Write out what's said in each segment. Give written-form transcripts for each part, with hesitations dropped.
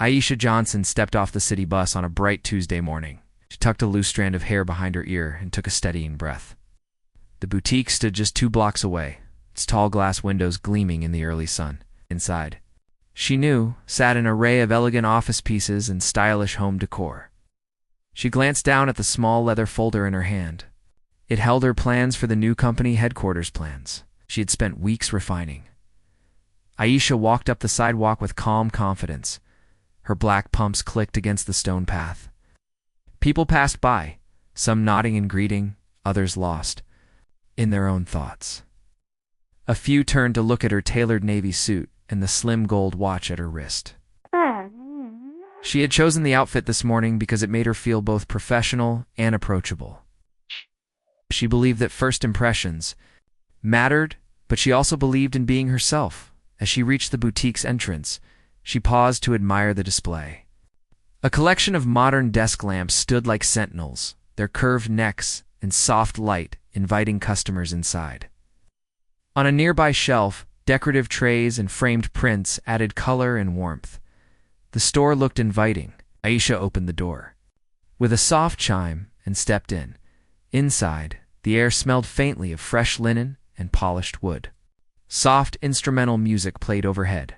Aisha Johnson stepped off the city bus on a bright Tuesday morning. She tucked a loose strand of hair behind her ear and took a steadying breath. The boutique stood just 2 blocks away, its tall glass windows gleaming in the early sun. Inside, she knew, sat an array of elegant office pieces and stylish home decor. She glanced down at the small leather folder in her hand. It held her plans for the new company headquarters plans she had spent weeks refining. Aisha walked up the sidewalk with calm confidence. Her black pumps clicked against the stone path. People passed by, some nodding and greeting, others lost in their own thoughts. A few turned to look at her tailored navy suit and the slim gold watch at her wrist. She had chosen the outfit this morning because it made her feel both professional and approachable. She believed that first impressions mattered, but she also believed in being herself. As she reached the boutique's entrance, she paused to admire the display. A collection of modern desk lamps stood like sentinels, their curved necks and soft light inviting customers inside. On a nearby shelf, decorative trays and framed prints added color and warmth. The store looked inviting. Aisha opened the door with a soft chime and stepped in. Inside, the air smelled faintly of fresh linen and polished wood. Soft instrumental music played overhead.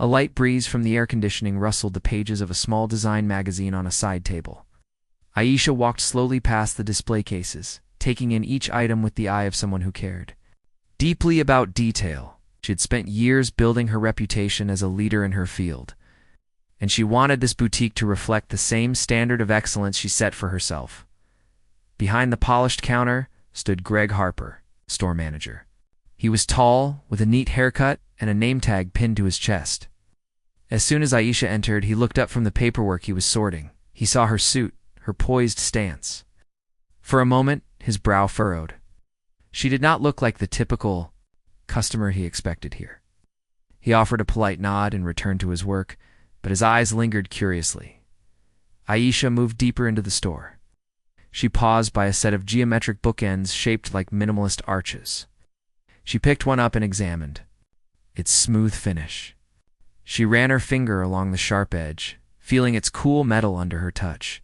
A light breeze from the air conditioning rustled the pages of a small design magazine on a side table. Aisha walked slowly past the display cases, taking in each item with the eye of someone who cared deeply about detail. She had spent years building her reputation as a leader in her field, and she wanted this boutique to reflect the same standard of excellence she set for herself. Behind the polished counter stood Greg Harper, store manager. He was tall, with a neat haircut and a name tag pinned to his chest. As soon as Aisha entered, he looked up from the paperwork he was sorting. He saw her suit, her poised stance. For a moment, his brow furrowed. She did not look like the typical customer he expected here. He offered a polite nod and returned to his work, but his eyes lingered curiously. Aisha moved deeper into the store. She paused by a set of geometric bookends shaped like minimalist arches. She picked one up and examined its smooth finish. She ran her finger along the sharp edge, feeling its cool metal under her touch.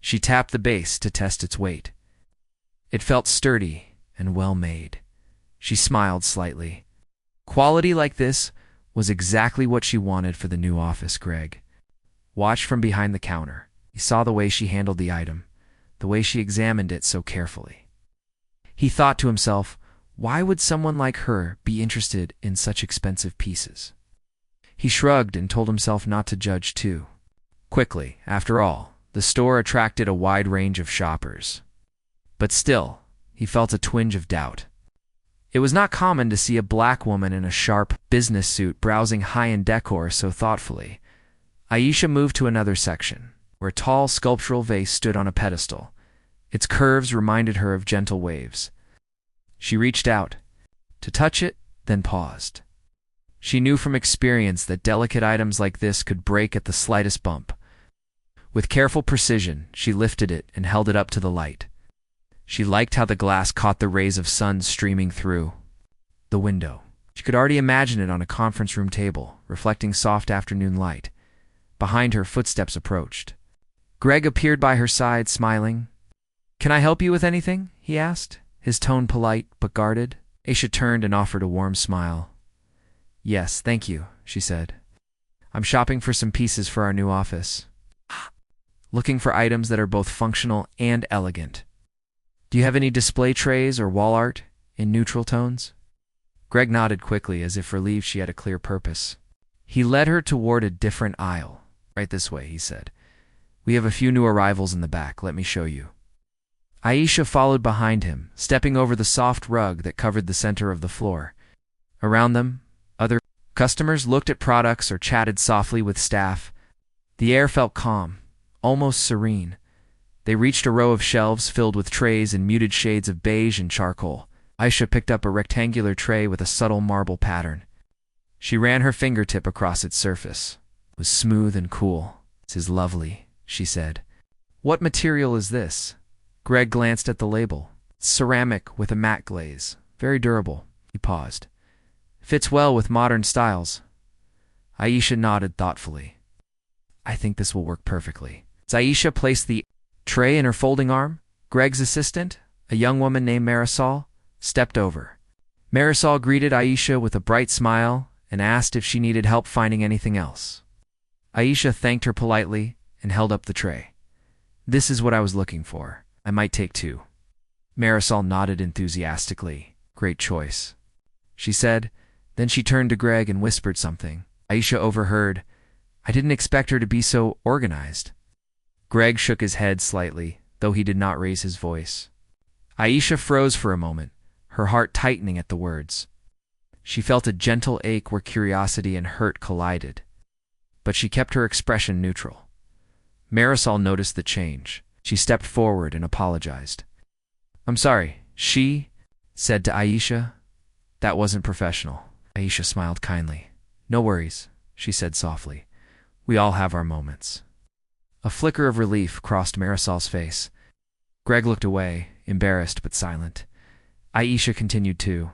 She tapped the base to test its weight. It felt sturdy and well-made. She smiled slightly. Quality like this was exactly what she wanted for the new office. Greg watched from behind the counter. He saw the way she handled the item, the way she examined it so carefully. He thought to himself, why would someone like her be interested in such expensive pieces? He shrugged and told himself not to judge too quickly. After all, the store attracted a wide range of shoppers. But still, he felt a twinge of doubt. It was not common to see a black woman in a sharp business suit browsing high-end decor so thoughtfully. Aisha moved to another section, where a tall sculptural vase stood on a pedestal. Its curves reminded her of gentle waves. She reached out to touch it, then paused. She knew from experience that delicate items like this could break at the slightest bump. With careful precision, she lifted it and held it up to the light. She liked how the glass caught the rays of sun streaming through the window. She could already imagine it on a conference room table, reflecting soft afternoon light. Behind her, footsteps approached. Greg appeared by her side, smiling. "Can I help you with anything?" he asked, his tone polite but guarded. Aisha turned and offered a warm smile. "Yes, thank you," she said. "I'm shopping for some pieces for our new office. Looking for items that are both functional and elegant. Do you have any display trays or wall art in neutral tones?" Greg nodded quickly, as if relieved she had a clear purpose. He led her toward a different aisle. "Right this way," he said. "We have a few new arrivals in the back. Let me show you." Aisha followed behind him, stepping over the soft rug that covered the center of the floor. Around them, other customers looked at products or chatted softly with staff. The air felt calm, almost serene. They reached a row of shelves filled with trays in muted shades of beige and charcoal. Aisha picked up a rectangular tray with a subtle marble pattern. She ran her fingertip across its surface. It was smooth and cool. "This is lovely," she said. "What material is this?" Greg glanced at the label. "It's ceramic with a matte glaze. Very durable." He paused. "Fits well with modern styles." Aisha nodded thoughtfully. I think this will work perfectly. As Aisha placed the tray in her folding arm, Greg's assistant, a young woman named Marisol, stepped over. Marisol greeted Aisha with a bright smile and asked if she needed help finding anything else. Aisha thanked her politely and held up the tray. This is what I was looking for. I might take two. Marisol nodded enthusiastically. Great choice, she said. Then she turned to Greg and whispered something. Aisha overheard. I didn't expect her to be so organized. Greg shook his head slightly, though he did not raise his voice. Aisha froze for a moment, her heart tightening at the words. She felt a gentle ache where curiosity and hurt collided, but she kept her expression neutral. Marisol noticed the change. She stepped forward and apologized. I'm sorry, she said to Aisha. That wasn't professional. Aisha smiled kindly. No worries, she said softly. We all have our moments. A flicker of relief crossed Marisol's face. Greg looked away, embarrassed but silent. Aisha continued to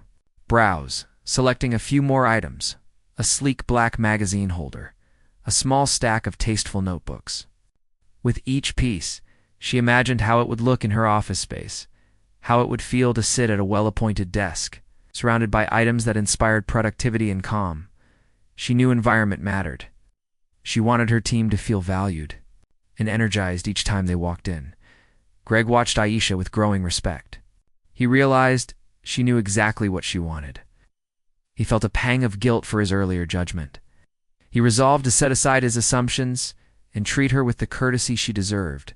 browse, selecting a few more items: a sleek black magazine holder, a small stack of tasteful notebooks. With each piece, she imagined how it would look in her office space, how it would feel to sit at a well-appointed desk, surrounded by items that inspired productivity and calm. She knew environment mattered. She wanted her team to feel valued and energized each time they walked in. Greg watched Aisha with growing respect. He realized she knew exactly what she wanted. He felt a pang of guilt for his earlier judgment. He resolved to set aside his assumptions and treat her with the courtesy she deserved.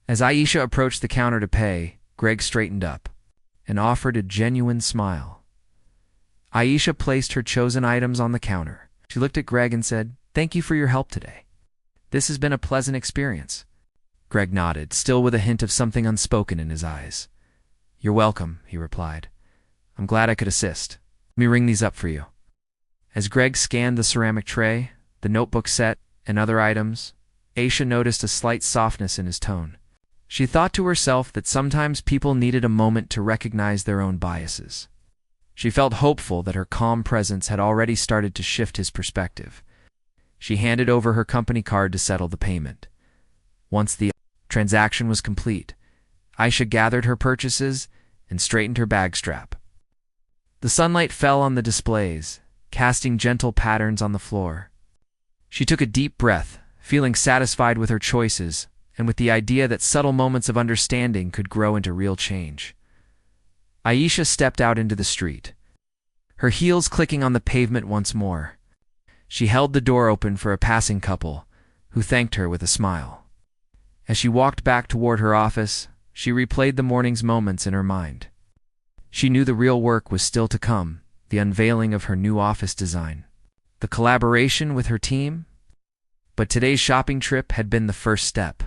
As Aisha approached the counter to pay, Greg straightened up and offered a genuine smile. Aisha placed her chosen items on the counter. She looked at Greg and said, "Thank you for your help today. This has been a pleasant experience." Greg nodded, still with a hint of something unspoken in his eyes. "You're welcome," he replied. "I'm glad I could assist. Let me ring these up for you." As Greg scanned the ceramic tray, the notebook set, and other items, Aisha noticed a slight softness in his tone. She thought to herself that sometimes people needed a moment to recognize their own biases. She felt hopeful that her calm presence had already started to shift his perspective. She handed over her company card to settle the payment. Once the transaction was complete, Aisha gathered her purchases and straightened her bag strap. The sunlight fell on the displays, casting gentle patterns on the floor. She took a deep breath, feeling satisfied with her choices and with the idea that subtle moments of understanding could grow into real change. Aisha stepped out into the street, her heels clicking on the pavement once more. She held the door open for a passing couple, who thanked her with a smile. As she walked back toward her office, she replayed the morning's moments in her mind. She knew the real work was still to come, the unveiling of her new office design, the collaboration with her team. But today's shopping trip had been the first step,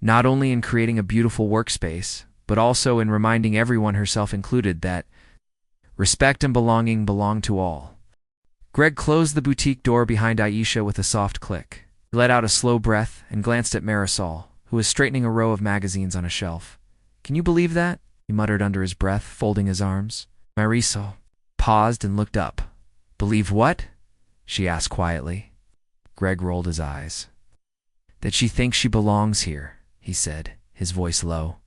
not only in creating a beautiful workspace, but also in reminding everyone, herself included, that respect and belonging belong to all. Greg closed the boutique door behind Aisha with a soft click. He let out a slow breath and glanced at Marisol, who was straightening a row of magazines on a shelf. "Can you believe that?" he muttered under his breath, folding his arms. Marisol paused and looked up. "Believe what?" she asked quietly. Greg rolled his eyes. "That she thinks she belongs here," he said, his voice low.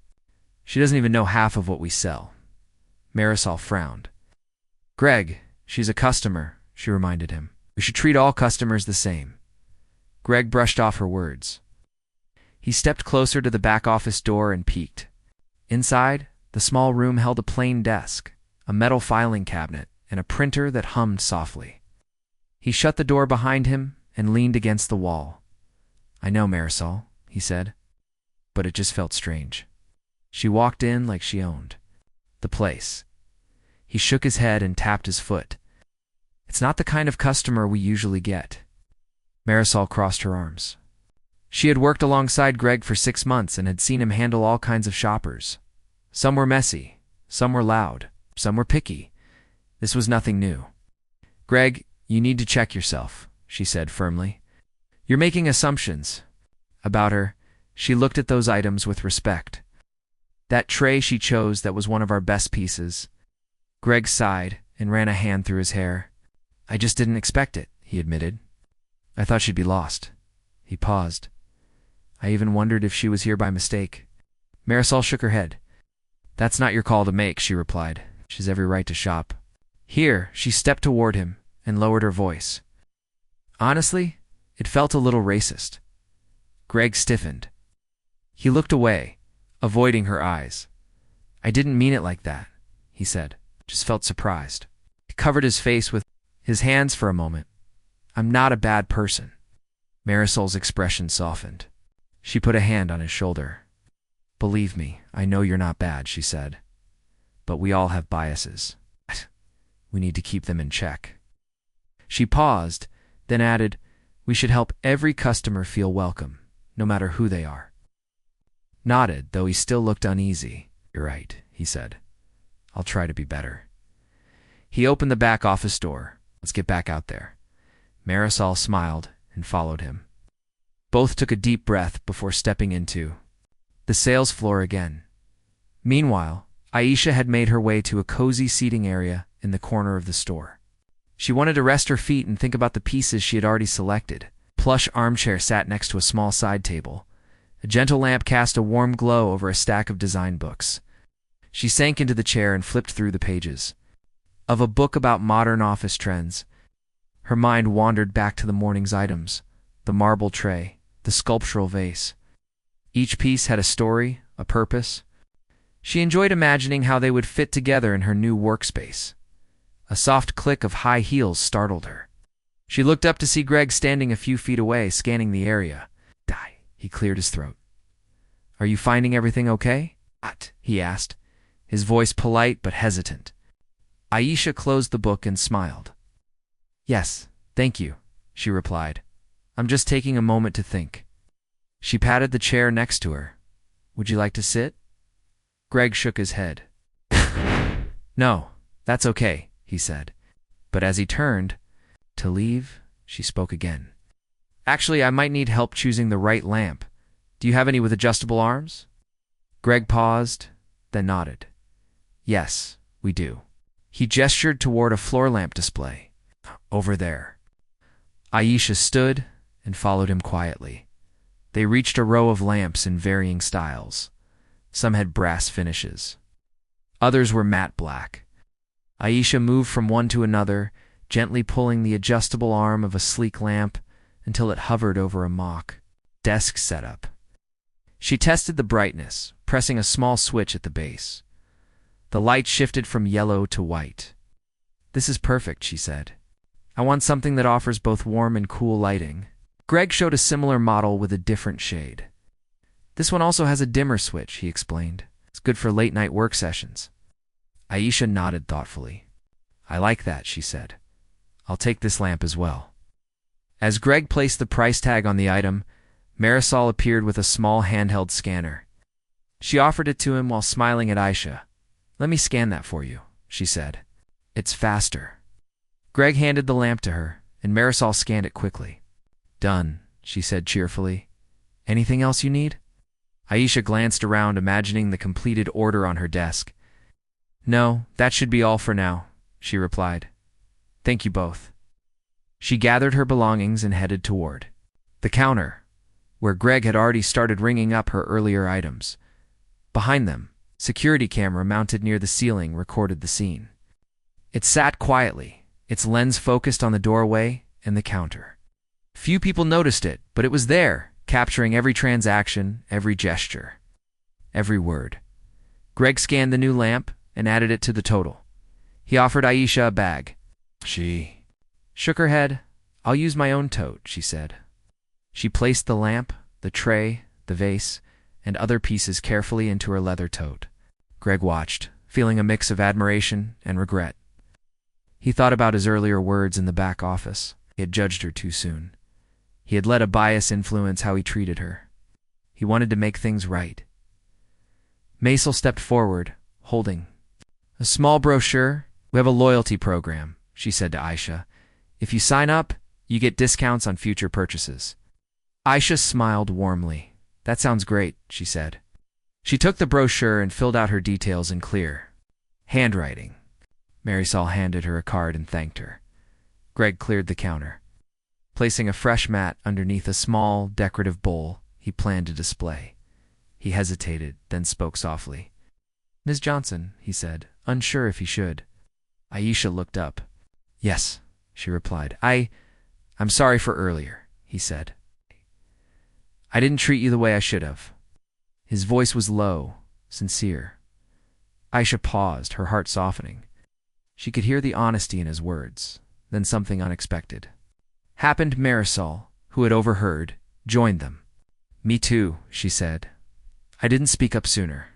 "She doesn't even know half of what we sell." Marisol frowned. "Greg, she's a customer," she reminded him. "We should treat all customers the same." Greg brushed off her words. He stepped closer to the back office door and peeked. Inside, the small room held a plain desk, a metal filing cabinet, and a printer that hummed softly. He shut the door behind him and leaned against the wall. "I know, Marisol," he said, but it just felt strange. She walked in like she owned the place. He shook his head and tapped his foot. "It's not the kind of customer we usually get." Marisol crossed her arms. She had worked alongside Greg for 6 months and had seen him handle all kinds of shoppers. Some were messy, some were loud, some were picky. This was nothing new. "Greg, you need to check yourself," she said firmly. "You're making assumptions about her." She looked at those items with respect. "That tray she chose, that was one of our best pieces." Greg sighed and ran a hand through his hair. "I just didn't expect it," he admitted. "I thought she'd be lost." He paused. I even wondered if she was here by mistake. Marisol shook her head. That's not your call to make, she replied. She's every right to shop. Here, she stepped toward him and lowered her voice. Honestly, it felt a little racist. Greg stiffened. He looked away, avoiding her eyes. I didn't mean it like that, he said. Just felt surprised. He covered his face with his hands for a moment. I'm not a bad person. Marisol's expression softened. She put a hand on his shoulder. Believe me, I know you're not bad, she said. But we all have biases. We need to keep them in check. She paused, then added, we should help every customer feel welcome, no matter who they are. Nodded, though he still looked uneasy. You're right, he said. I'll try to be better. He opened the back office door. Let's get back out there. Marisol smiled and followed him. Both took a deep breath before stepping into the sales floor again. Meanwhile, Aisha had made her way to a cozy seating area in the corner of the store. She wanted to rest her feet and think about the pieces she had already selected. A plush armchair sat next to a small side table. A gentle lamp cast a warm glow over a stack of design books. She sank into the chair and flipped through the pages of a book about modern office trends. Her mind wandered back to the morning's items, the marble tray, the sculptural vase. Each piece had a story, a purpose. She enjoyed imagining how they would fit together in her new workspace. A soft click of high heels startled her. She looked up to see Greg standing a few feet away, scanning the area. Die. He cleared his throat. Are you finding everything okay? What? He asked, his voice polite but hesitant. Aisha closed the book and smiled. Yes, thank you, she replied. I'm just taking a moment to think. She patted the chair next to her. Would you like to sit? Greg shook his head. No, that's okay, he said. But as he turned to leave, she spoke again. Actually, I might need help choosing the right lamp. Do you have any with adjustable arms? Greg paused, then nodded. Yes, we do. He gestured toward a floor lamp display. Over there. Aisha stood and followed him quietly. They reached a row of lamps in varying styles. Some had brass finishes. Others were matte black. Aisha moved from one to another, gently pulling the adjustable arm of a sleek lamp until it hovered over a mock desk setup. She tested the brightness, pressing a small switch at the base. The light shifted from yellow to white. This is perfect, she said. I want something that offers both warm and cool lighting. Greg showed a similar model with a different shade. This one also has a dimmer switch, he explained. It's good for late-night work sessions. Aisha nodded thoughtfully. I like that, she said. I'll take this lamp as well. As Greg placed the price tag on the item, Marisol appeared with a small handheld scanner. She offered it to him while smiling at Aisha. Let me scan that for you, she said. It's faster. Greg handed the lamp to her, and Marisol scanned it quickly. Done, she said cheerfully. Anything else you need? Aisha glanced around, imagining the completed order on her desk. No, that should be all for now, she replied. Thank you both. She gathered her belongings and headed toward the counter, where Greg had already started ringing up her earlier items. Behind them, a security camera mounted near the ceiling recorded the scene. It sat quietly, its lens focused on the doorway and the counter. Few people noticed it, but it was there, capturing every transaction, every gesture, every word. Greg scanned the new lamp and added it to the total. He offered Aisha a bag. She shook her head. I'll use my own tote, she said. She placed the lamp, the tray, the vase, and other pieces carefully into her leather tote. Greg watched, feeling a mix of admiration and regret. He thought about his earlier words in the back office. He had judged her too soon. He had let a bias influence how he treated her. He wanted to make things right. Maisel stepped forward, holding a small brochure. We have a loyalty program, she said to Aisha. If you sign up, you get discounts on future purchases. Aisha smiled warmly. That sounds great, she said. She took the brochure and filled out her details in clear handwriting. Marisol handed her a card and thanked her. Greg cleared the counter. placing a fresh mat underneath a small, decorative bowl he planned to display. He hesitated, then spoke softly. "Ms. Johnson," he said, unsure if he should. Aisha looked up. "Yes," she replied. I'm sorry for earlier," he said. "I didn't treat you the way I should have." His voice was low, sincere. Aisha paused, her heart softening. She could hear the honesty in his words. Then something unexpected happened. Marisol, who had overheard, joined them. "Me too," she said. "I didn't speak up sooner."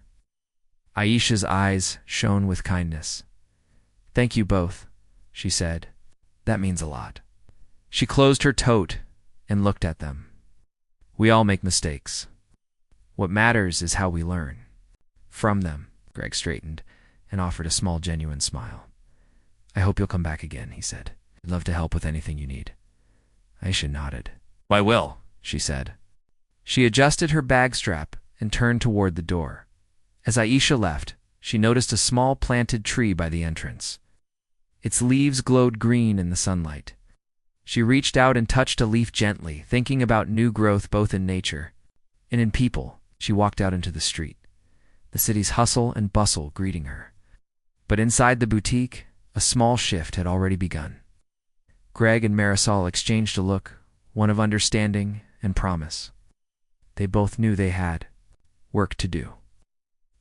Aisha's eyes shone with kindness. "Thank you both," she said. "That means a lot." She closed her tote and looked at them. "We all make mistakes. What matters is how we learn from them." Greg straightened and offered a small, genuine smile. "I hope you'll come back again," he said. "I'd love to help with anything you need." Aisha nodded. "I will," she said. She adjusted her bag strap and turned toward the door. As Aisha left, she noticed a small planted tree by the entrance. Its leaves glowed green in the sunlight. She reached out and touched a leaf gently, thinking about new growth both in nature and in people. She walked out into the street, the city's hustle and bustle greeting her. But inside the boutique, a small shift had already begun. Greg and Marisol exchanged a look, one of understanding and promise. They both knew they had work to do.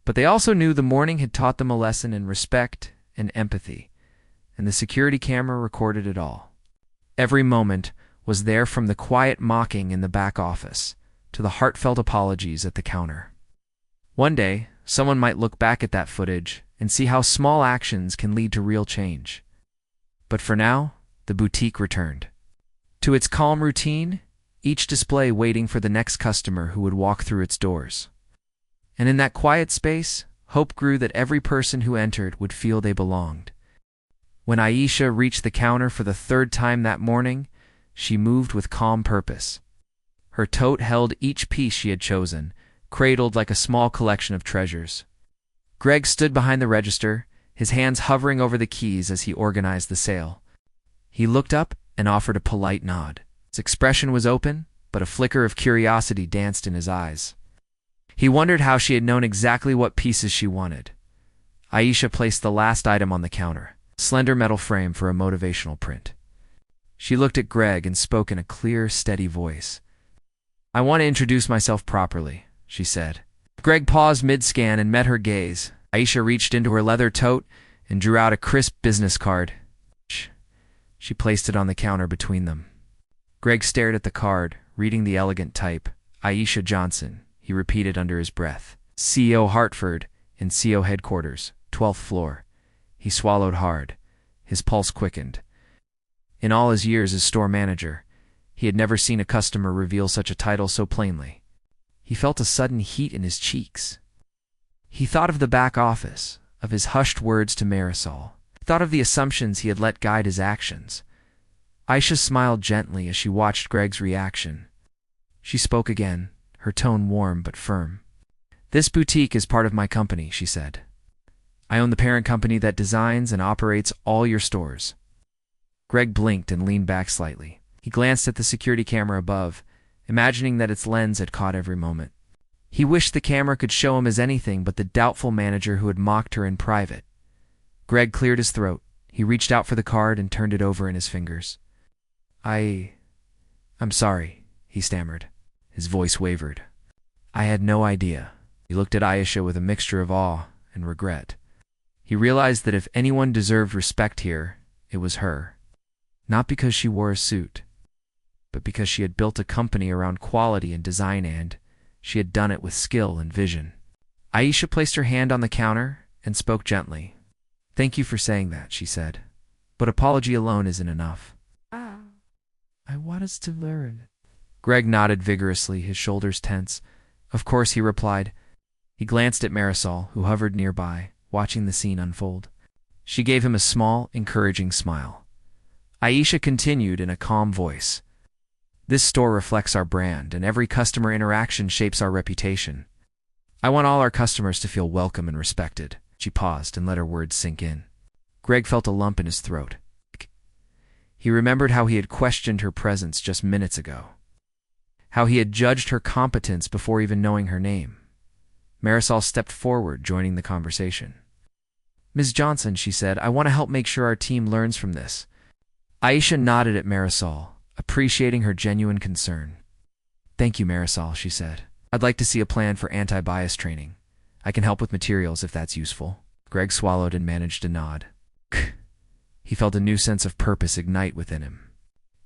But they also knew the morning had taught them a lesson in respect and empathy, and the security camera recorded it all. Every moment was there, from the quiet mocking in the back office to the heartfelt apologies at the counter. One day, someone might look back at that footage and see how small actions can lead to real change. But for now, the boutique returned to its calm routine, each display waiting for the next customer who would walk through its doors. And in that quiet space, hope grew that every person who entered would feel they belonged. When Aisha reached the counter for the third time that morning, she moved with calm purpose. Her tote held each piece she had chosen, cradled like a small collection of treasures. Greg stood behind the register, his hands hovering over the keys as he organized the sale. He looked up and offered a polite nod. His expression was open, but a flicker of curiosity danced in his eyes. He wondered how she had known exactly what pieces she wanted. Aisha placed the last item on the counter, a slender metal frame for a motivational print. She looked at Greg and spoke in a clear, steady voice. "I want to introduce myself properly," she said. Greg paused mid-scan and met her gaze. Aisha reached into her leather tote and drew out a crisp business card. She placed it on the counter between them. Greg stared at the card, reading the elegant type. "Aisha Johnson," he repeated under his breath. "CEO Hartford in CO headquarters, 12th floor." He swallowed hard. His pulse quickened. In all his years as store manager, he had never seen a customer reveal such a title so plainly. He felt a sudden heat in his cheeks. He thought of the back office, of his hushed words to Marisol. He thought of the assumptions he had let guide his actions. Aisha smiled gently as she watched Greg's reaction. She spoke again, her tone warm but firm. "This boutique is part of my company," she said. "I own the parent company that designs and operates all your stores." Greg blinked and leaned back slightly. He glanced at the security camera above, imagining that its lens had caught every moment. He wished the camera could show him as anything but the doubtful manager who had mocked her in private. Greg cleared his throat. He reached out for the card and turned it over in his fingers. I'm sorry," he stammered. His voice wavered. "I had no idea." He looked at Aisha with a mixture of awe and regret. He realized that if anyone deserved respect here, it was her. Not because she wore a suit, but because she had built a company around quality and design, and she had done it with skill and vision. Aisha placed her hand on the counter and spoke gently. "Thank you for saying that," she said. "But apology alone isn't enough." "I want us to learn." Greg nodded vigorously, his shoulders tense. "Of course," he replied. He glanced at Marisol, who hovered nearby, watching the scene unfold. She gave him a small, encouraging smile. Aisha continued in a calm voice. "This store reflects our brand, and every customer interaction shapes our reputation. I want all our customers to feel welcome and respected." She paused and let her words sink in. Greg felt a lump in his throat. He remembered how he had questioned her presence just minutes ago, how he had judged her competence before even knowing her name. Marisol stepped forward, joining the conversation. "Ms. Johnson," she said, "I want to help make sure our team learns from this." Aisha nodded at Marisol, appreciating her genuine concern. "Thank you, Marisol," she said. "I'd like to see a plan for anti-bias training. I can help with materials if that's useful." Greg swallowed and managed a nod. He felt a new sense of purpose ignite within him.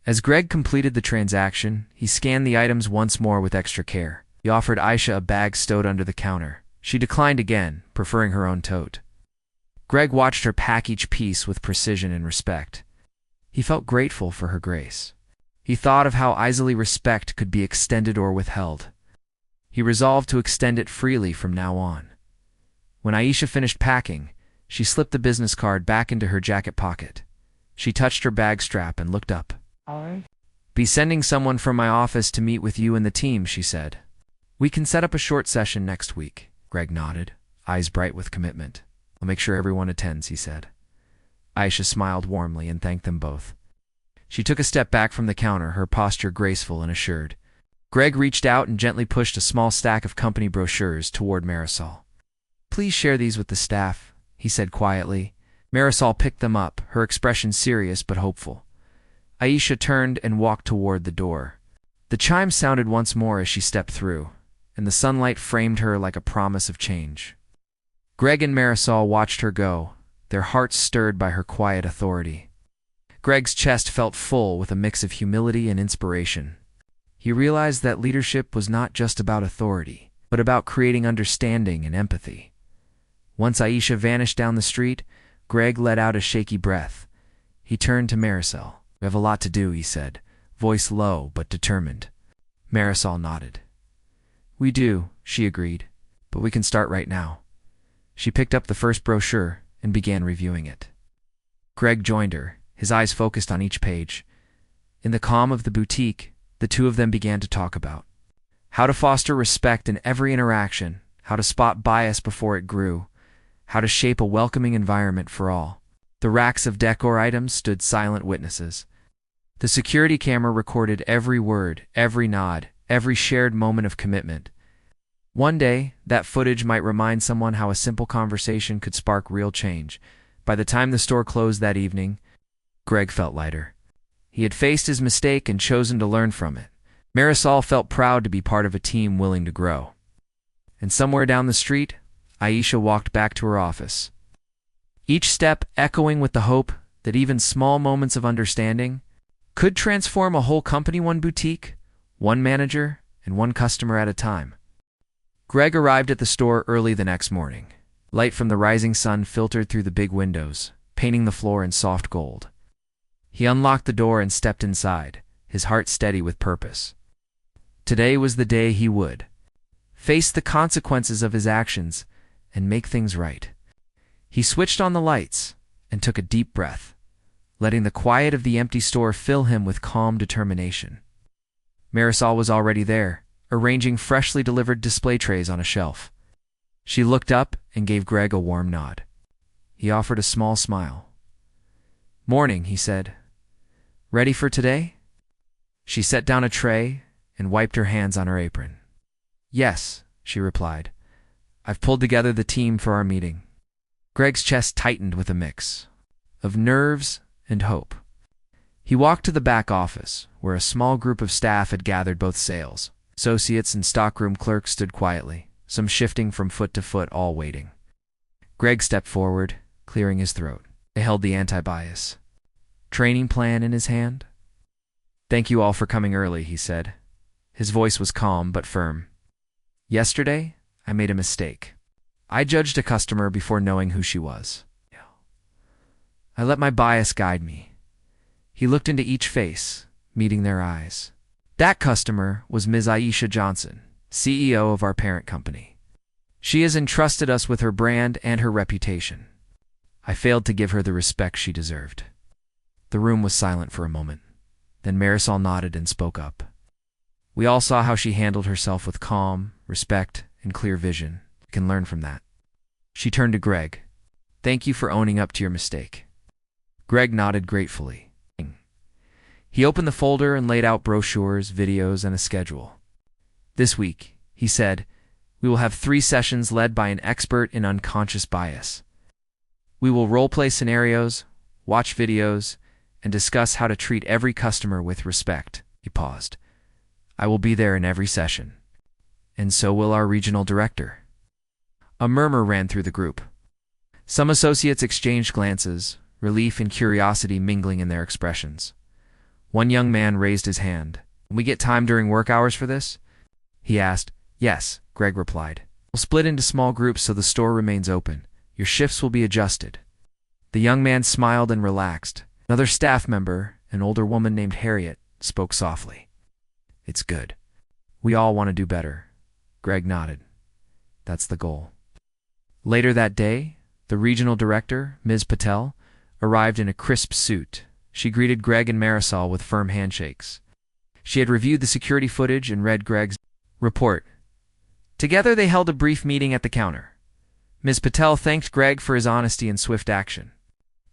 As Greg completed the transaction, he scanned the items once more with extra care. He offered Aisha a bag stowed under the counter. She declined again, preferring her own tote. Greg watched her pack each piece with precision and respect. He felt grateful for her grace. He thought of how easily respect could be extended or withheld. He resolved to extend it freely from now on. When Aisha finished packing, she slipped the business card back into her jacket pocket. She touched her bag strap and looked up. "Be sending someone from my office to meet with you and the team," she said. "We can set up a short session next week." Greg nodded, eyes bright with commitment. "I'll make sure everyone attends," he said. Aisha smiled warmly and thanked them both. She took a step back from the counter, her posture graceful and assured. Greg reached out and gently pushed a small stack of company brochures toward Marisol. "Please share these with the staff," he said quietly. Marisol picked them up, her expression serious but hopeful. Aisha turned and walked toward the door. The chime sounded once more as she stepped through, and the sunlight framed her like a promise of change. Greg and Marisol watched her go, their hearts stirred by her quiet authority. Greg's chest felt full with a mix of humility and inspiration. He realized that leadership was not just about authority, but about creating understanding and empathy. Once Aisha vanished down the street, Greg let out a shaky breath. He turned to Marisol. "We have a lot to do," he said, voice low but determined. Marisol nodded. "We do," she agreed, "but we can start right now." She picked up the first brochure and began reviewing it. Greg joined her, his eyes focused on each page. In the calm of the boutique, the two of them began to talk about how to foster respect in every interaction, how to spot bias before it grew, how to shape a welcoming environment for all. The racks of decor items stood silent witnesses. The security camera recorded every word, every nod, every shared moment of commitment. One day, that footage might remind someone how a simple conversation could spark real change. By the time the store closed that evening, Greg felt lighter. He had faced his mistake and chosen to learn from it. Marisol felt proud to be part of a team willing to grow. And somewhere down the street, Aisha walked back to her office. Each step echoing with the hope that even small moments of understanding could transform a whole company, one boutique, one manager, and one customer at a time. Greg arrived at the store early the next morning. Light from the rising sun filtered through the big windows, painting the floor in soft gold. He unlocked the door and stepped inside, his heart steady with purpose. Today was the day he would face the consequences of his actions and make things right. He switched on the lights and took a deep breath, letting the quiet of the empty store fill him with calm determination. Marisol was already there, arranging freshly delivered display trays on a shelf. She looked up and gave Greg a warm nod. He offered a small smile. "Morning," he said. "Ready for today?" She set down a tray and wiped her hands on her apron. "Yes," she replied. "I've pulled together the team for our meeting." Greg's chest tightened with a mix of nerves and hope. He walked to the back office, where a small group of staff had gathered. Both sales associates and stockroom clerks stood quietly, some shifting from foot to foot, all waiting. Greg stepped forward, clearing his throat. He held the anti-bias training plan in his hand. "Thank you all for coming early," he said. His voice was calm but firm. "Yesterday, I made a mistake. I judged a customer before knowing who she was. I let my bias guide me." He looked into each face, meeting their eyes. That customer was Ms. Aisha Johnson, CEO of our parent company. She has entrusted us with her brand and her reputation. I failed to give her the respect she deserved. The room was silent for a moment. Then Marisol nodded and spoke up. "We all saw how she handled herself with calm, respect, and clear vision. We can learn from that." She turned to Greg. "Thank you for owning up to your mistake." Greg nodded gratefully. He opened the folder and laid out brochures, videos, and a schedule. This week, he said, we will have 3 sessions led by an expert in unconscious bias. We will role-play scenarios, watch videos, and discuss how to treat every customer with respect. He paused. I will be there in every session. And so will our regional director. A murmur ran through the group. Some associates exchanged glances, relief and curiosity mingling in their expressions. One young man raised his hand. Will we get time during work hours for this? He asked. Yes, Greg replied. We'll split into small groups so the store remains open. Your shifts will be adjusted. The young man smiled and relaxed. Another staff member, an older woman named Harriet, spoke softly. It's good. We all want to do better. Greg nodded. That's the goal. Later that day, the regional director, Ms. Patel, arrived in a crisp suit. She greeted Greg and Marisol with firm handshakes. She had reviewed the security footage and read Greg's report. Together they held a brief meeting at the counter. Ms. Patel thanked Greg for his honesty and swift action.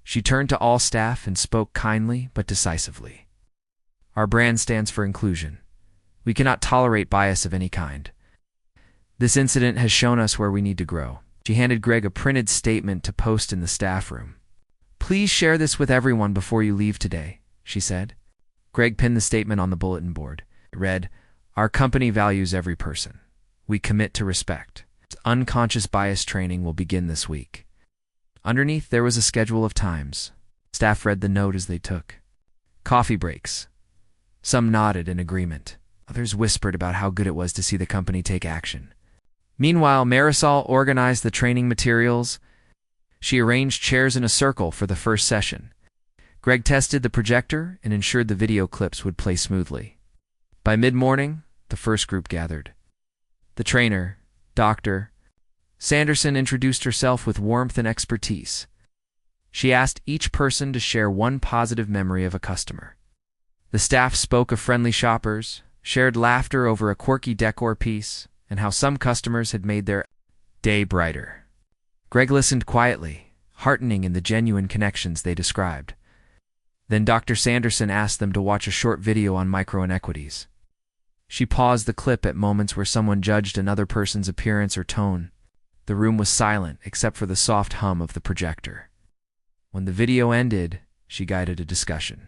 She turned to all staff and spoke kindly but decisively. Our brand stands for inclusion. We cannot tolerate bias of any kind. This incident has shown us where we need to grow. She handed Greg a printed statement to post in the staff room. Please share this with everyone before you leave today, she said. Greg pinned the statement on the bulletin board. It read, Our company values every person. We commit to respect. Unconscious bias training will begin this week. Underneath, there was a schedule of times. Staff read the note as they took. Coffee breaks. Some nodded in agreement. Others whispered about how good it was to see the company take action. Meanwhile, Marisol organized the training materials. She arranged chairs in a circle for the first session. Greg tested the projector and ensured the video clips would play smoothly. By mid-morning, the first group gathered. The trainer, Dr. Sanderson, introduced herself with warmth and expertise. She asked each person to share one positive memory of a customer. The staff spoke of friendly shoppers, shared laughter over a quirky decor piece, and how some customers had made their day brighter. Greg listened quietly, heartening in the genuine connections they described. Then Dr. Sanderson asked them to watch a short video on micro-inequities. She paused the clip at moments where someone judged another person's appearance or tone. The room was silent except for the soft hum of the projector. When the video ended, she guided a discussion.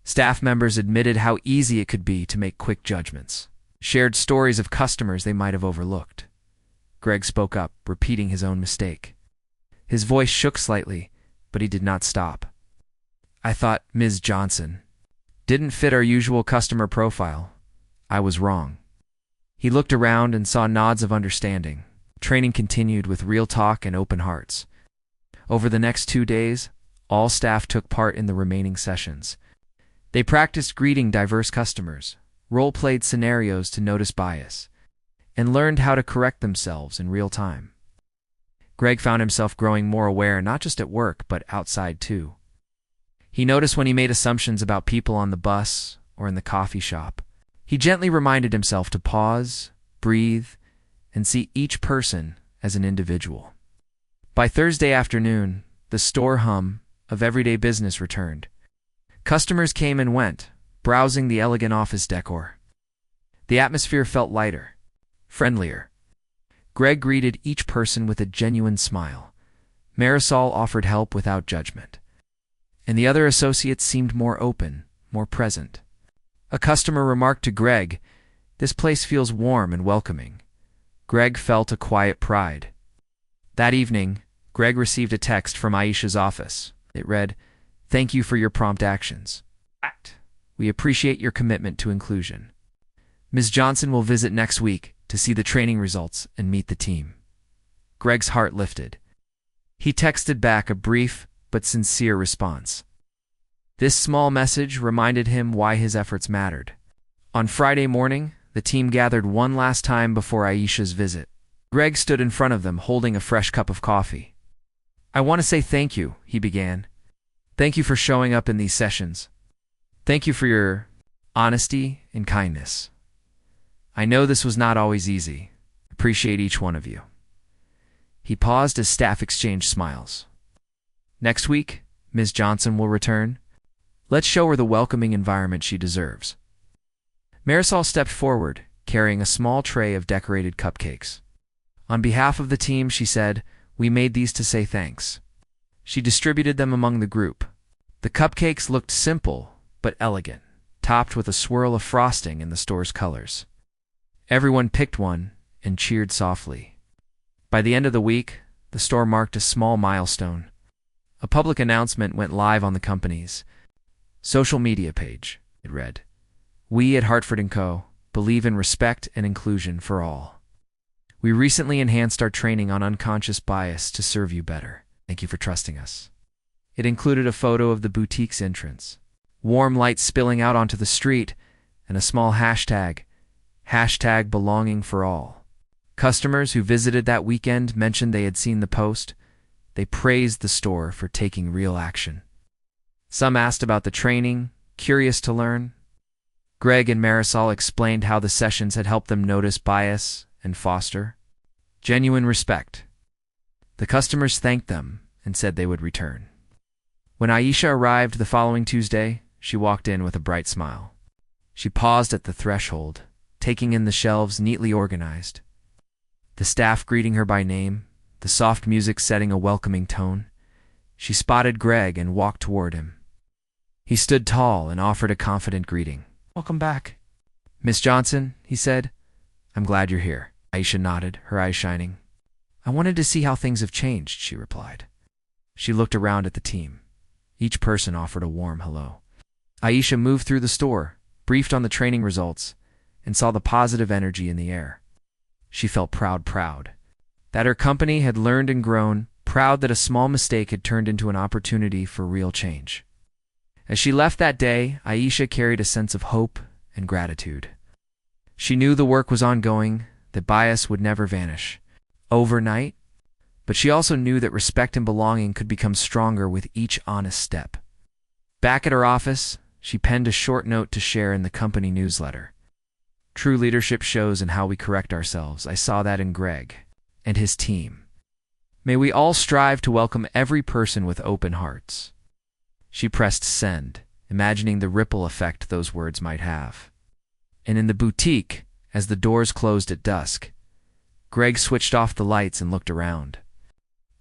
Staff members admitted how easy it could be to make quick judgments, shared stories of customers they might have overlooked. Greg spoke up, repeating his own mistake. His voice shook slightly, but he did not stop. I thought Ms. Johnson didn't fit our usual customer profile. I was wrong. He looked around and saw nods of understanding. Training continued with real talk and open hearts. Over the next 2 days, all staff took part in the remaining sessions. They practiced greeting diverse customers, role-played scenarios to notice bias, and learned how to correct themselves in real time. Greg found himself growing more aware not just at work but outside too. He noticed when he made assumptions about people on the bus or in the coffee shop. He gently reminded himself to pause, breathe, and see each person as an individual. By Thursday afternoon, the store hum of everyday business returned. Customers came and went, browsing the elegant office decor. The atmosphere felt lighter, friendlier. Greg greeted each person with a genuine smile. Marisol offered help without judgment. And the other associates seemed more open, more present. A customer remarked to Greg, "This place feels warm and welcoming." Greg felt a quiet pride. That evening, Greg received a text from Aisha's office. It read, "Thank you for your prompt actions. We appreciate your commitment to inclusion. Ms. Johnson will visit next week to see the training results and meet the team." Greg's heart lifted. He texted back a brief but sincere response. This small message reminded him why his efforts mattered. On Friday morning, the team gathered one last time before Aisha's visit. Greg stood in front of them holding a fresh cup of coffee. "I want to say thank you," he began. "Thank you for showing up in these sessions. Thank you for your honesty and kindness. I know this was not always easy. Appreciate each one of you." He paused as staff exchanged smiles. "Next week, Ms. Johnson will return. Let's show her the welcoming environment she deserves. Marisol stepped forward, carrying a small tray of decorated cupcakes. On behalf of the team, she said, "We made these to say thanks." She distributed them among the group. The cupcakes looked simple but elegant, topped with a swirl of frosting in the store's colors. Everyone picked one and cheered softly. By the end of the week, the store marked a small milestone. A public announcement went live on the company's social media page. It read, "We at Hartford & Co. believe in respect and inclusion for all. We recently enhanced our training on unconscious bias to serve you better. Thank you for trusting us." It included a photo of the boutique's entrance, warm light spilling out onto the street, and a small hashtag belonging for all. Customers who visited that weekend mentioned they had seen the post. They praised the store for taking real action. Some asked about the training, curious to learn. Greg and Marisol explained how the sessions had helped them notice bias and foster genuine respect. The customers thanked them and said they would return. When Aisha arrived the following Tuesday, she walked in with a bright smile. She paused at the threshold, taking in the shelves neatly organized. The staff greeting her by name, the soft music setting a welcoming tone. She spotted Greg and walked toward him. He stood tall and offered a confident greeting. "Welcome back, Miss Johnson," he said. "I'm glad you're here." Aisha nodded, her eyes shining. "I wanted to see how things have changed," she replied. She looked around at the team. Each person offered a warm hello. Aisha moved through the store, briefed on the training results, and saw the positive energy in the air. She felt proud that her company had learned and grown, proud that a small mistake had turned into an opportunity for real change. As she left that day, Aisha carried a sense of hope and gratitude. She knew the work was ongoing, that bias would never vanish overnight, but she also knew that respect and belonging could become stronger with each honest step. Back at her office, she penned a short note to share in the company newsletter. "True leadership shows in how we correct ourselves. I saw that in Greg and his team. May we all strive to welcome every person with open hearts." She pressed send, imagining the ripple effect those words might have. And in the boutique, as the doors closed at dusk, Greg switched off the lights and looked around.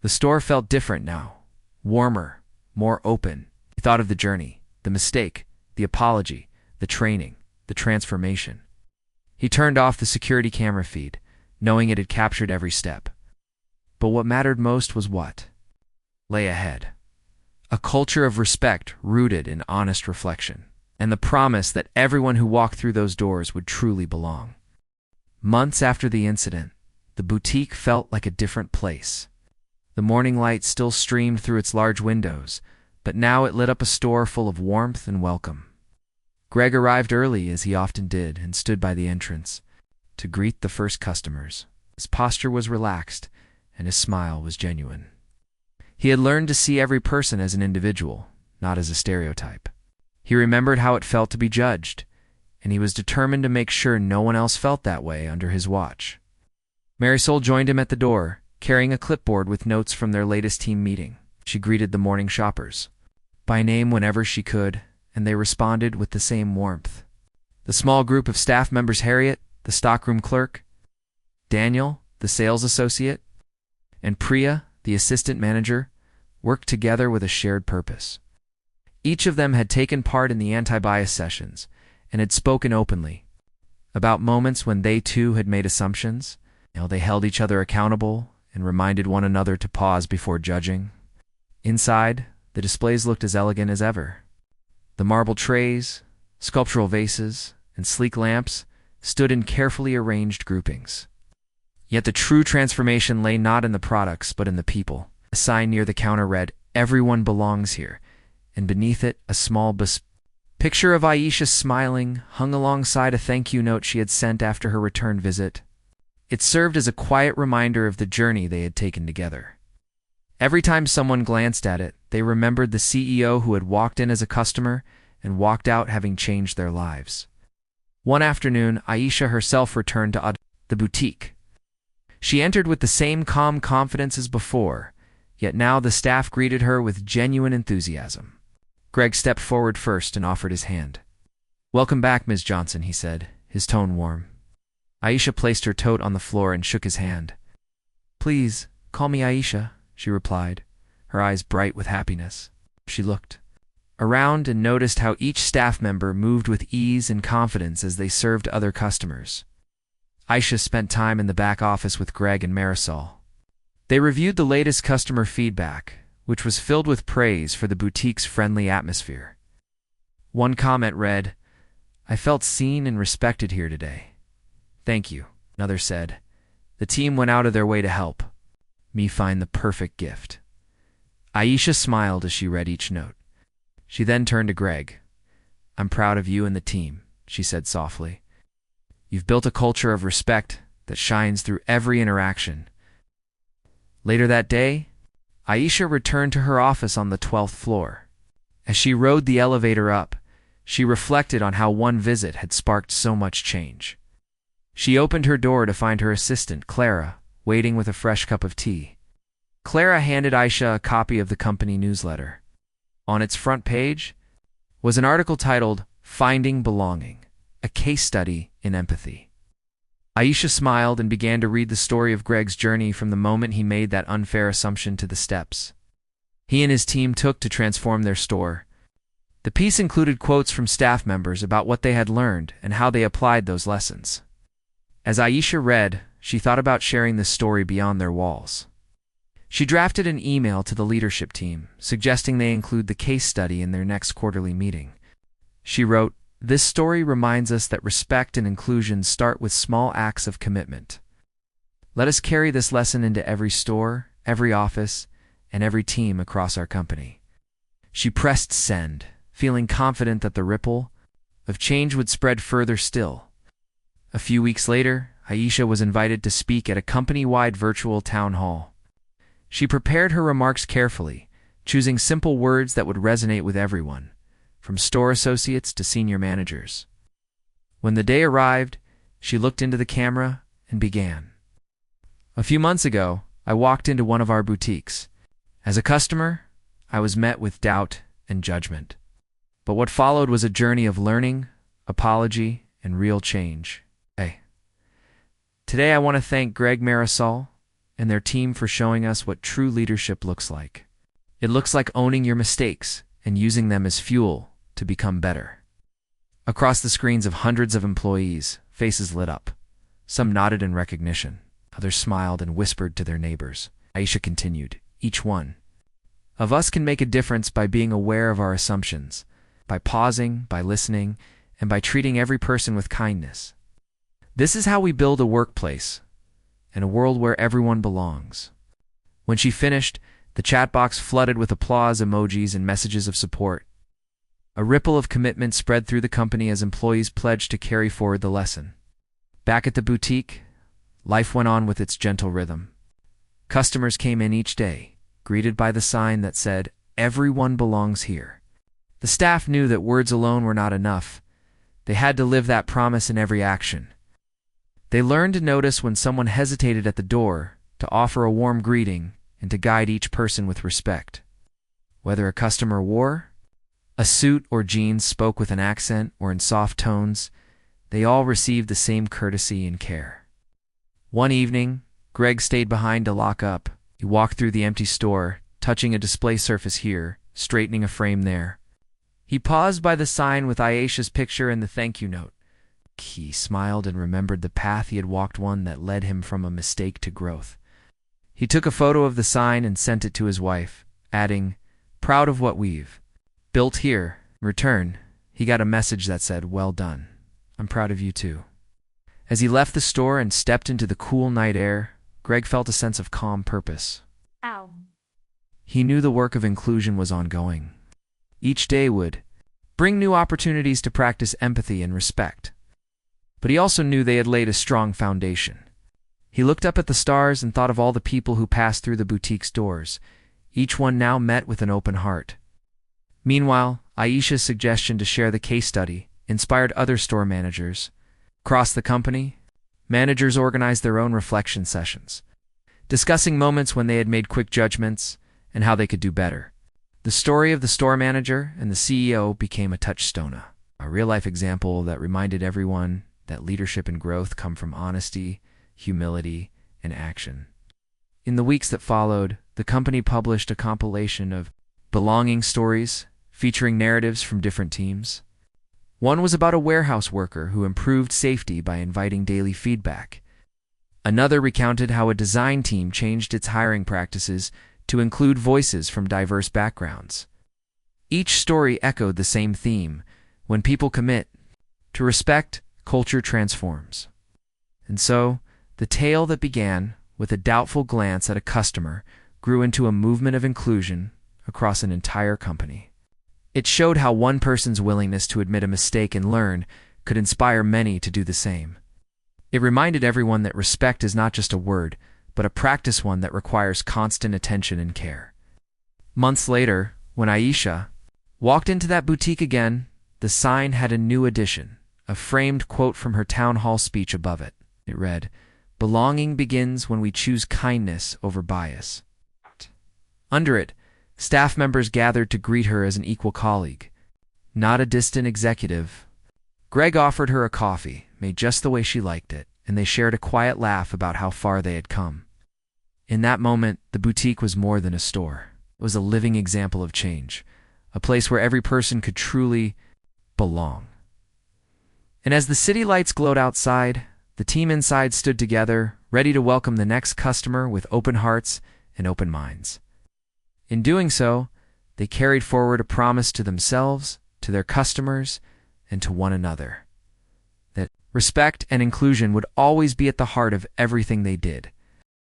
The store felt different now, warmer, more open. He thought of the journey, the mistake, the apology, the training, the transformation. He turned off the security camera feed, knowing it had captured every step. But what mattered most was what lay ahead. A culture of respect rooted in honest reflection, and the promise that everyone who walked through those doors would truly belong. Months after the incident, the boutique felt like a different place. The morning light still streamed through its large windows, but now it lit up a store full of warmth and welcome. Greg arrived early, as he often did, and stood by the entrance to greet the first customers. His posture was relaxed, and his smile was genuine. He had learned to see every person as an individual, not as a stereotype. He remembered how it felt to be judged, and he was determined to make sure no one else felt that way under his watch. Marisol joined him at the door, carrying a clipboard with notes from their latest team meeting. She greeted the morning shoppers by name whenever she could, and they responded with the same warmth. The small group of staff members, Harriet, the stockroom clerk, Daniel, the sales associate, and Priya, the assistant manager, worked together with a shared purpose. Each of them had taken part in the anti-bias sessions and had spoken openly about moments when they too had made assumptions. They held each other accountable and reminded one another to pause before judging. Inside, the displays looked as elegant as ever. The marble trays, sculptural vases, and sleek lamps stood in carefully arranged groupings. Yet the true transformation lay not in the products, but in the people. A sign near the counter read, "Everyone belongs here," and beneath it, a small picture of Aisha smiling hung alongside a thank you note she had sent after her return visit. It served as a quiet reminder of the journey they had taken together. Every time someone glanced at it, they remembered the CEO who had walked in as a customer and walked out having changed their lives. One afternoon, Aisha herself returned to the boutique. She entered with the same calm confidence as before, yet now the staff greeted her with genuine enthusiasm. Greg stepped forward first and offered his hand. "Welcome back, Ms. Johnson," he said, his tone warm. Aisha placed her tote on the floor and shook his hand. "Please, call me Aisha," she replied, her eyes bright with happiness. She looked around and noticed how each staff member moved with ease and confidence as they served other customers. Aisha spent time in the back office with Greg and Marisol. They reviewed the latest customer feedback, which was filled with praise for the boutique's friendly atmosphere. One comment read, "I felt seen and respected here today." "Thank you," another said. "The team went out of their way to help me find the perfect gift." Aisha smiled as she read each note. She then turned to Greg. "I'm proud of you and the team," she said softly. "You've built a culture of respect that shines through every interaction." Later that day, Aisha returned to her office on the 12th floor. As she rode the elevator up, she reflected on how one visit had sparked so much change. She opened her door to find her assistant, Clara, waiting with a fresh cup of tea. Clara handed Aisha a copy of the company newsletter. On its front page was an article titled "Finding Belonging, a Case Study in Empathy." Aisha smiled and began to read the story of Greg's journey from the moment he made that unfair assumption to the steps he and his team took to transform their store. The piece included quotes from staff members about what they had learned and how they applied those lessons. As Aisha read, she thought about sharing this story beyond their walls. She drafted an email to the leadership team, suggesting they include the case study in their next quarterly meeting. She wrote, "This story reminds us that respect and inclusion start with small acts of commitment. Let us carry this lesson into every store, every office, and every team across our company." She pressed send, feeling confident that the ripple of change would spread further still. A few weeks later, Aisha was invited to speak at a company-wide virtual town hall. She prepared her remarks carefully, choosing simple words that would resonate with everyone, from store associates to senior managers. When the day arrived, she looked into the camera and began. "A few months ago, I walked into one of our boutiques. As a customer, I was met with doubt and judgment. But what followed was a journey of learning, apology, and real change. Today I want to thank Greg, Marisol, and their team for showing us what true leadership looks like. It looks like owning your mistakes and using them as fuel to become better." Across the screens of hundreds of employees, faces lit up. Some nodded in recognition. Others smiled and whispered to their neighbors. Aisha continued, "Each one of us can make a difference by being aware of our assumptions, by pausing, by listening, and by treating every person with kindness. This is how we build a workplace and a world where everyone belongs." When she finished, the chat box flooded with applause emojis and messages of support. A ripple of commitment spread through the company as employees pledged to carry forward the lesson. Back at the boutique, life went on with its gentle rhythm. Customers came in each day, greeted by the sign that said, "Everyone belongs here." The staff knew that words alone were not enough. They had to live that promise in every action. They learned to notice when someone hesitated at the door, to offer a warm greeting, and to guide each person with respect. Whether a customer wore a suit or jeans, spoke with an accent, or in soft tones, they all received the same courtesy and care. One evening, Greg stayed behind to lock up. He walked through the empty store, touching a display surface here, straightening a frame there. He paused by the sign with Aisha's picture and the thank you note. He smiled and remembered the path he had walked, one that led him from a mistake to growth. He took a photo of the sign and sent it to his wife, adding, "Proud of what we've built here." In return, he got a message that said, "Well done. I'm proud of you too." As he left the store and stepped into the cool night air, Greg felt a sense of calm purpose. Ow. He knew the work of inclusion was ongoing. Each day would bring new opportunities to practice empathy and respect. But he also knew they had laid a strong foundation. He looked up at the stars and thought of all the people who passed through the boutique's doors, each one now met with an open heart. Meanwhile, Aisha's suggestion to share the case study inspired other store managers. Across the company, managers organized their own reflection sessions, discussing moments when they had made quick judgments and how they could do better. The story of the store manager and the CEO became a touchstone, a real-life example that reminded everyone that leadership and growth come from honesty, humility, and action. In the weeks that followed, the company published a compilation of belonging stories featuring narratives from different teams. One was about a warehouse worker who improved safety by inviting daily feedback. Another recounted how a design team changed its hiring practices to include voices from diverse backgrounds. Each story echoed the same theme: when people commit to respect, culture transforms. And so, the tale that began with a doubtful glance at a customer grew into a movement of inclusion across an entire company. It showed how one person's willingness to admit a mistake and learn could inspire many to do the same. It reminded everyone that respect is not just a word, but a practice, one that requires constant attention and care. Months later, when Aisha walked into that boutique again, the sign had a new addition, a framed quote from her town hall speech above it. It read, "Belonging begins when we choose kindness over bias." Under it, staff members gathered to greet her as an equal colleague, not a distant executive. Greg offered her a coffee, made just the way she liked it, and they shared a quiet laugh about how far they had come. In that moment, the boutique was more than a store. It was a living example of change, a place where every person could truly belong. And as the city lights glowed outside, the team inside stood together, ready to welcome the next customer with open hearts and open minds. In doing so, they carried forward a promise to themselves, to their customers, and to one another, that respect and inclusion would always be at the heart of everything they did.